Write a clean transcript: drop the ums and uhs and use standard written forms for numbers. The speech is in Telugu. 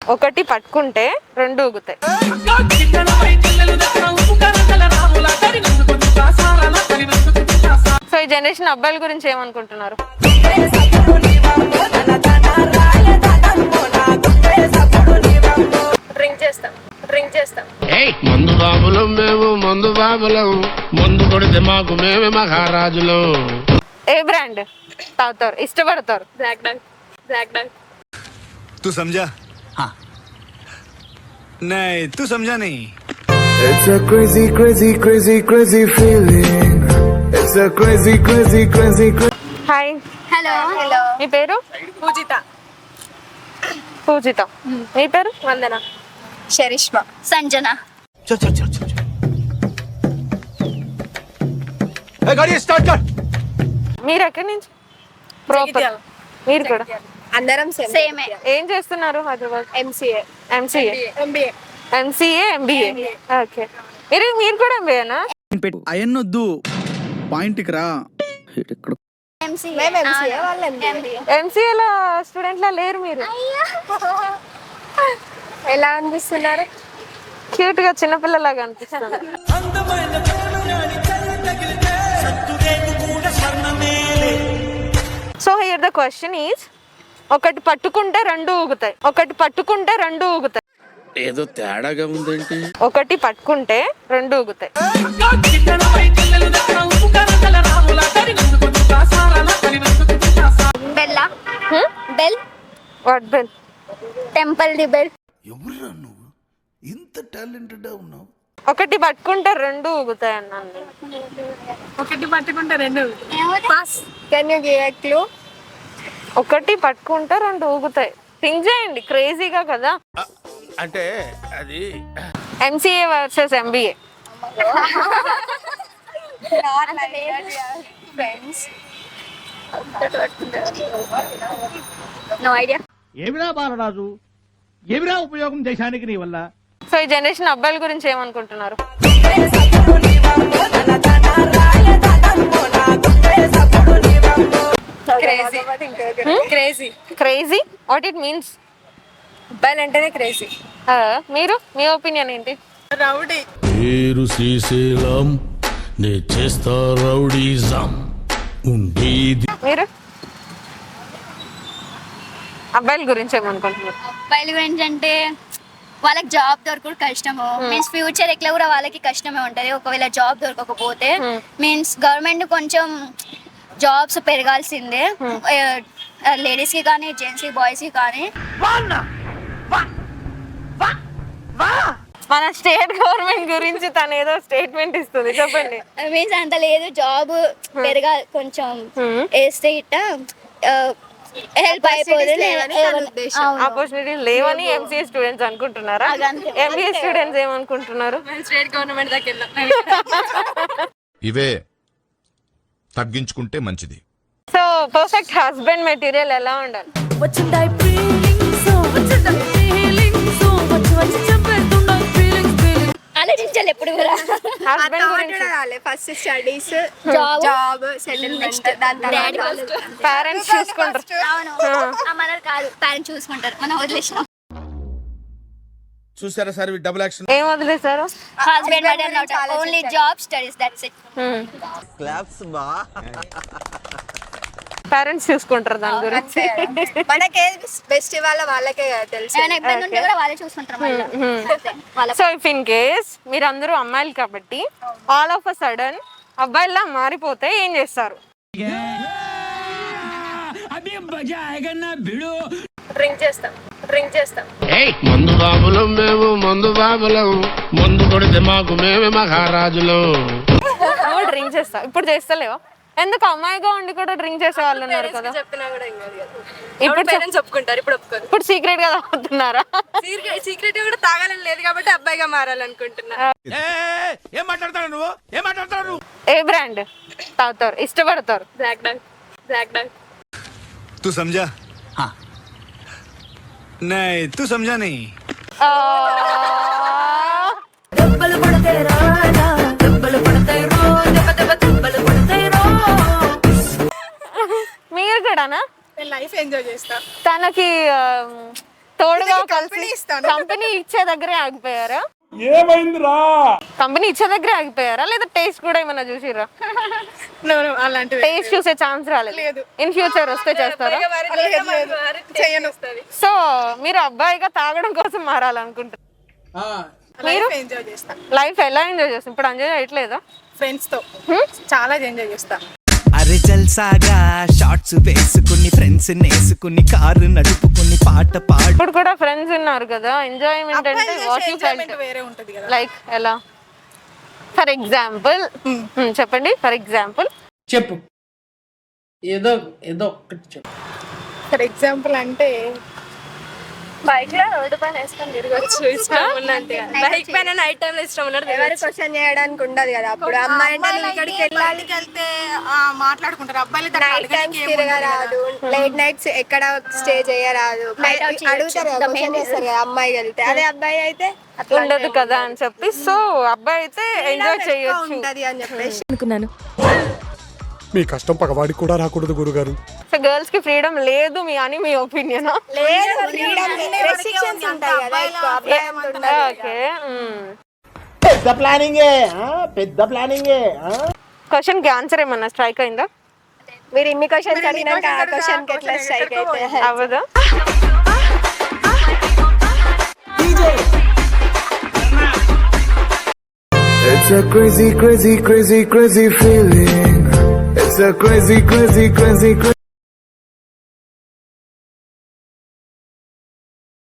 ఒకటి పట్టుకుంటే రెండు ఊగుతాయి. సో ఈ జనరేషన్ అబ్బాయిల గురించి ఏమనుకుంటున్నారు? డ్రింక్ చేస్తాం. మందు బాబులం మేము, మందు బాబులం, మందు కొడితే మాకు మేమే మహారాజులం. ఏ బ్రాండ్ తాగుతారు, ఇష్టపడతారు? Black dog. तू समझा? हाँ. नहीं, तू समझा नहीं. It's a crazy, crazy, crazy, crazy feeling. It's a crazy, crazy, crazy, crazy. Hi, hello. మీ పేరు? పూజిత. మీ పేరు? వందన. శరిష్మా. సంజన. चल चल चल चल. ए गाड़ी स्टार्ट कर. మీరు ఎక్కడి నుంచి? ప్రాపర్. మీరు కూడా? అందరం సేమ్. ఏం చేస్తున్నారు హైదరాబాద్? ఎంబీఏ. ఓకే. మీరు కూడా ఎంబీఏనా? అయన్నొద్దు, పాయింట్కి రా. ఎంసీఏలో స్టూడెంట్ లా లేరు మీరు. ఎలా అనిపిస్తున్నారు? క్యూట్ గా చిన్నపిల్లలాగా అనిపిస్తున్నారు. So here the question is, ఒకటి పట్టుకుంటే రెండు ఊగుతాయి. ఏదో తేడాగా ఉందేంటి? ఒకటి పట్టుకుంటే రెండు ఊగుతాయి. బెల్లా. Bell. What bell? Temple the bell. ఎవర్రా నువ్వు ఇంత టాలెంటెడ్ ఉన్నావు? ఒకటి పట్టుకుంటే రెండు ఊగుతాయి అన్నాను. ఒకటి పట్టుకుంటే రెండు. Pass. Can you give a clue? ఒకటి పట్టుకుంటే రెండు ఊగుతాయి. థింక్ చేయండి, క్రేజీగా కదా. అంటే అది MCA versus MBA. Friends. No idea. ఏమిరా బాలరాజు, ఏమిరా ఉపయోగం దేశానికి నీ వల్ల? సో ఈ జనరేషన్ అబ్బాయిల గురించి ఏమనుకుంటున్నారు? Crazy what it means? అబ్బాయిలు అంటేనే క్రేజీ. మీరు, మీ ఒపీనియన్ ఏంటి? రౌడీ. పేరు శ్రీశైలం, నే చేస్తా రౌడీజం ఉండేది. మీరు అబ్బాయిల గురించి ఏమనుకుంటున్నారు? అబ్బాయిల గురించి అంటే వాళ్ళకి జాబ్ దొరకడం కష్టము. మీన్స్ ఫ్యూచర్ ఎట్లా కూడా వాళ్ళకి కష్టమే ఉంటది ఒకవేళ జాబ్ దొరకకపోతే. మీన్స్ గవర్నమెంట్ కొంచెం జాబ్స్ పెరగాల్సిందే, లేడీస్ కి కానీ జెంట్స్ కి బాయ్స్ కి కానీ. మన స్టేట్ గవర్నమెంట్ గురించి తను ఏదో స్టేట్మెంట్ ఇస్తుంది, చెప్పండి. మీన్స్ అంత లేదు, జాబ్ పెరగాలి కొంచెం వేస్తే ఇట్ట హెల్ప్ అయిపోతుంది. ఆపర్చునిటీస్ లేవని ఎంసీఏ స్టూడెంట్స్ అనుకుంటున్నారా? ఎంబీఏ స్టూడెంట్స్ ఏమనుకుంటున్నారు? స్టేట్ గవర్నమెంట్ దగ్గర ఇవే తగ్గించుకుంటే మంచిది. సో పర్ఫెక్ట్ హస్బెండ్ మెటీరియల్ ఎలా ఉండాలి? ఆలోచించాలి ఎప్పుడు కూడా. హస్బెండ్ గురించి ఫస్ట్ స్టడీస్, జాబ్, సెటిల్మెంట్, దాని తర్వాత పేరెంట్స్ చూసుకుంటారు. మనది కాదు, పేరెంట్స్ చూసుకుంటారు, మనం వదిలేసినాం. చూసారా సార్ డబుల్ యాక్షన్? ఏం వదిలేసారు? Husband only job, studies, that's it. Parents చూసుకుంటారు దాని గురించి. మనకే బెస్ట్ ఇవాళ వాళ్ళకే తెలుసు. ఏమైనా ఇబ్బంది ఉంటే కూడా వాళ్ళే చూసుకుంటారు మళ్ళీ. సో ఇఫ్ ఇన్ కేస్ మీరందరూ అమ్మాయిలు కాబట్టి ఆల్ ఆఫ్ అ సడన్ అబ్బాయిలా మారిపోతే ఏం చేస్తారు? డ్రింక్ చేస్తాం. మందు బాబులం మేము, మందు బాబులం, మందు కొడితే మాకు మేమే మహారాజులం. డ్రింక్ చేస్తా. ఇప్పుడు చేస్తలేవా? ఎందుకు? అమ్మాయిగా ఉండి కూడా డ్రింక్ చేసే వాళ్ళు ఉన్నారు కదా. చెప్పినా కూడా ఇప్పుడు పేరెంట్స్ ఒప్పుకుంటారు, ఇప్పుడు ఒప్పుకోరు. ఇప్పుడు సీక్రెట్ గా తాగుతున్నారా? సీక్రెట్ కూడా తాగాలని లేదు కాబట్టి అబ్బాయిగా మారాలనుకుంటున్నా. ఏం మాట్లాడతాడు నువ్వు? ఏ బ్రాండ్ తాగుతారు, ఇష్టపడతారు? Black dog. तू समझा? हाँ. नहीं, तू समझा नहीं. మీరు కూడానా? లైఫ్ ఎంజాయ్ చేస్తా. తనకి తోడుగా కలిసి కంపెనీ ఇస్తాను. కంపెనీ ఇచ్చే దగ్గరే ఆగిపోయారా? ఏమైందిరా? కంపెనీ ఇచ్చే దగ్గరే ఆగిపోయారా లేదా టేస్ట్ కూడా ఏమన్నా చూసిరా? అలాంటివి టేస్ట్ చూసే ఛాన్స్ రాలేదు. ఇన్ ఫ్యూచర్ వస్తే చేస్తారా? చేయను. సో మీరు అబ్బాయిగా తాగడం కోసం మారాలనుకుంటారు. మీరు ఎంజాయ్ చేస్తా లైఫ్ ఎలా ఎంజాయ్ చేస్తారు? ఇప్పుడు ఎంజాయ్ చేయట్లేదా? ఫ్రెండ్స్ తో చాలా ఎంజాయ్ చేస్తా. అరే జల్సాగా షార్ట్స్ వేసుకుని ఫ్రెండ్స్ నేసుకుని కారు నడుపుకుని పాట పాడు. ఇప్పుడు కూడా ఫ్రెండ్స్ ఉన్నారు కదా, ఎంజాయ్మెంట్ అంటే వాట్ యు ఫెల్ట్ వేరే ఉంటది కదా. లైక్ ఎలా? ఫర్ ఎగ్జాంపుల్ చెప్పండి. ఫర్ ఎగ్జాంపుల్ చెప్పు, ఏదో ఏదో ఒక్కటి చెప్పు. ఫర్ ఎగ్జాంపుల్ అంటే బైక్ లో రోడ్డు పైన వేసుకొని తిరగచ్చు. ఇష్టం ఉన్నట్టు బైక్ పైన నైట్ టైం లో ఇష్టం ఉన్నట్టు ఎవరు క్వశ్చన్ చేయడానికి ఉండదు కదా. అప్పుడు అమ్మాయి ఇక్కడికి వెళ్ళాలికి వెళ్తే మాట్లాడుకుంటారు. అబ్బాయిలు తిరగరాదు, లేట్ నైట్స్ ఎక్కడ స్టే చేయరాదు, అడుగుతారు క్వశ్చన్ చేస్తారు కదా అమ్మాయి వెళ్తే. అదే అబ్బాయి అయితే ఉండదు కదా అని చెప్పి, సో అబ్బాయి అయితే ఎంజాయ్ చేయొచ్చు ఉంటది అని చెప్పేసి అనుకున్నాను. మీ కష్టం పగవాడికి కూడా రాకూడదు గురుగారు. సో గర్ల్స్ కి ఫ్రీడమ్ లేదు అని మీ ఒపీనియన్? రెస్ట్రిక్షన్స్ ఉంటాయి కదా ఎక్కువ. అబ్బాయి అంత ఉండదు. ఓకే. పెద్ద ప్లానింగే, పెద్ద ప్లానింగే. క్వశ్చన్ కి ఆన్సర్ ఏమన్నా స్ట్రైక్ అయిందా? మీరు ఇన్ని క్వశ్చన్స్ అడిగినాక ఆ క్వశ్చన్ కి ఎట్లా స్ట్రైక్ అయితే అవ్వదా? It's a crazy, crazy, crazy, crazy feeling. It's a crazy, crazy, crazy, crazy.